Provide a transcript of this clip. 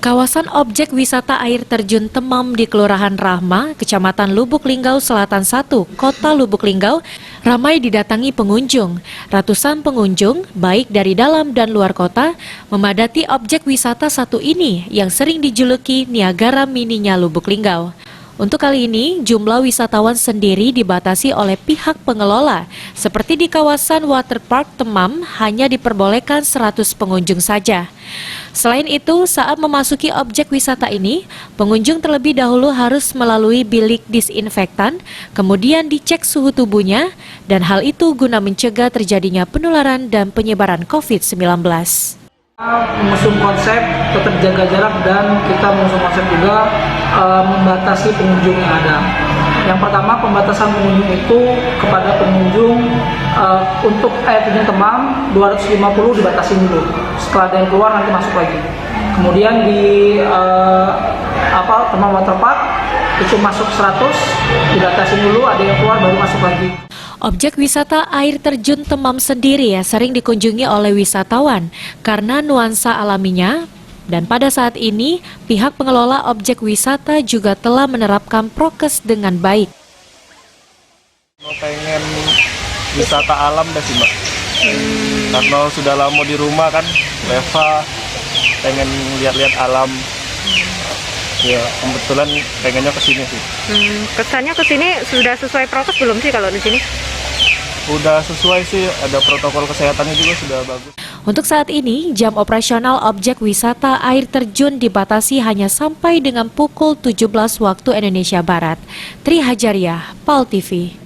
Kawasan objek wisata air terjun Temam di Kelurahan Rahma, Kecamatan Lubuk Linggau Selatan 1, Kota Lubuk Linggau, ramai didatangi pengunjung. Ratusan pengunjung, baik dari dalam dan luar kota, memadati objek wisata satu ini yang sering dijuluki Niagara Mininya Lubuk Linggau. Untuk kali ini, jumlah wisatawan sendiri dibatasi oleh pihak pengelola. Seperti di kawasan Waterpark Temam, hanya diperbolehkan 100 pengunjung saja. Selain itu, saat memasuki objek wisata ini, pengunjung terlebih dahulu harus melalui bilik disinfektan, kemudian dicek suhu tubuhnya, dan hal itu guna mencegah terjadinya penularan dan penyebaran COVID-19. Mengusung konsep tetap jaga jarak dan kita mengusung konsep juga membatasi pengunjung yang ada. Yang pertama, pembatasan pengunjung itu kepada pengunjung untuk air terjun Temam 250 dibatasi dulu. Setelah ada yang keluar nanti masuk lagi. Kemudian di Temam Waterpark itu masuk 100 dibatasi dulu, ada yang keluar baru masuk lagi. Objek wisata air terjun Temam sendiri sering dikunjungi oleh wisatawan karena nuansa alaminya, dan pada saat ini pihak pengelola objek wisata juga telah menerapkan prokes dengan baik. Pengen wisata alam deh sih Mbak, karena sudah lama di rumah kan, Reva pengen lihat-lihat alam. Ya, kebetulan pengennya ke sini sih. Kesannya ke sini sudah sesuai prokes belum sih kalau di sini? Udah sesuai sih, ada protokol kesehatannya juga sudah bagus. Untuk saat ini, jam operasional objek wisata air terjun dibatasi hanya sampai dengan pukul 17 waktu Indonesia Barat. Tri Hajariah, PAL TV.